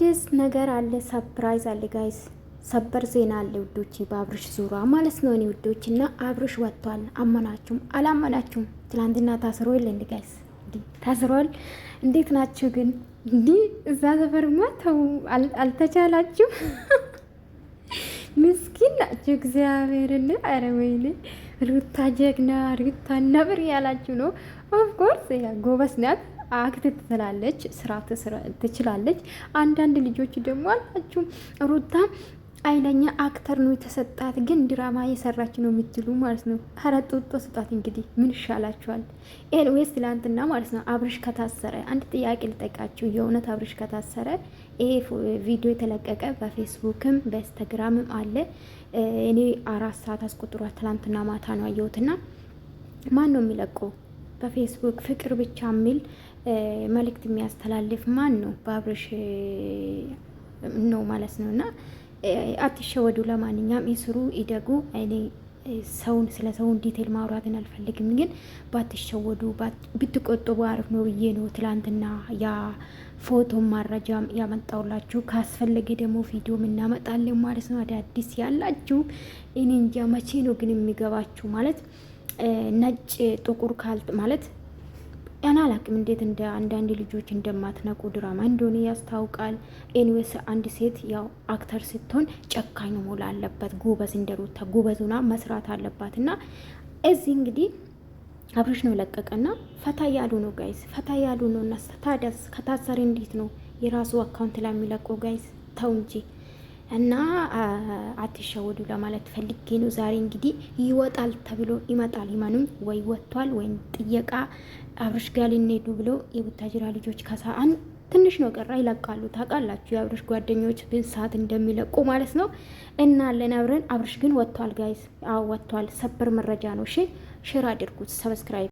አዲስ ነገር አለ፣ ሰርፕራይዝ አለ ጋይስ፣ ሰበር ዜና አለ ውዶች፣ በአብርሽ ዙሪያ ማለት ነው። እኔ ውዶች እና አብርሽ ወጥቷል። አመናችሁም አላመናችሁም ትላንትና ታስሮ የለ እንዲ ጋይስ፣ ታስሯል። እንዴት ናችሁ ግን? እንዲህ እዛ ሰፈርማ ተው አልተቻላችሁ። ምስኪን ናችሁ እግዚአብሔርን። ኧረ ወይኔ ሩታ ጀግና፣ ሩታ ነብር ያላችሁ ነው። ኦፍኮርስ ጎበስ ናት፣ አክት ትላለች፣ ስራ ትችላለች። አንዳንድ ልጆች ደግሞ አላችሁ ሩታ አይለኛ አክተር ነው የተሰጣት፣ ግን ድራማ እየሰራች ነው የምትሉ ማለት ነው። ኧረ ጡጦ ስጣት እንግዲህ ምን ይሻላችኋል? ኤልዌስ ትላንትና ማለት ነው አብርሽ ከታሰረ አንድ ጥያቄ ልጠይቃችሁ። የእውነት አብርሽ ከታሰረ ይሄ ቪዲዮ የተለቀቀ በፌስቡክም በኢንስታግራምም አለ። እኔ 4 ሰዓት አስቆጥሯል። ትላንትና ማታ ነው አየሁትና ማን ነው የሚለቀው? በፌስቡክ ፍቅር ብቻ የሚል መልእክት የሚያስተላልፍ ማን ነው? በአብርሽ ነው ማለት ነው። እና አትሸወዱ። ለማንኛውም ይስሩ ይደጉ። እኔ ሰውን ስለ ሰውን ዲቴል ማውራትን አልፈልግም፣ ግን ባትሸወዱ ብትቆጥቡ አሪፍ ነው ብዬ ነው ትላንትና ያ ፎቶ ማረጃም ያመጣውላችሁ። ካስፈለገ ደግሞ ቪዲዮ እናመጣለን ማለት ነው። አዳዲስ ያላችሁ እኔ እንጃ መቼ ነው ግን የሚገባችሁ ማለት ነጭ ጥቁር ካልት ማለት ያና አላቅም እንዴት እንደ አንዳንድ ልጆች እንደማትነቁ ድራማ እንደሆነ ያስታውቃል። ኤኒዌይስ አንድ ሴት ያው አክተር ስትሆን ጨካኝ መሆን አለበት። ጎበዝ እንደሩታ ጎበዙና መስራት አለባት። እና እዚህ እንግዲህ አብርሽ ነው ለቀቀና ፈታ ያሉ ነው ጋይስ፣ ፈታ ያሉ ነው። እና ታዲያስ ከታሰረ እንዴት ነው የራሱ አካውንት ላይ የሚለቀው ጋይስ? ተው እንጂ። እና አትሸወዱ ለማለት ፈልጌ ነው። ዛሬ እንግዲህ ይወጣል ተብሎ ይመጣል። ይመኑኝ ወይ ወጥቷል ወይም ጥየቃ አብርሽ ጋር ሊሄዱ ብሎ የቡታጅራ ልጆች ከሰዓን ትንሽ ነው ቀራ ይለቃሉ። ታውቃላችሁ የአብርሽ ጓደኞች ግን ሰዓት እንደሚለቁ ማለት ነው። እና አብረን አብርሽ ግን ወጥቷል ጋይስ። አዎ ወጥቷል። ሰበር መረጃ ነው። እሺ ሼር አድርጉት፣ ሰብስክራይብ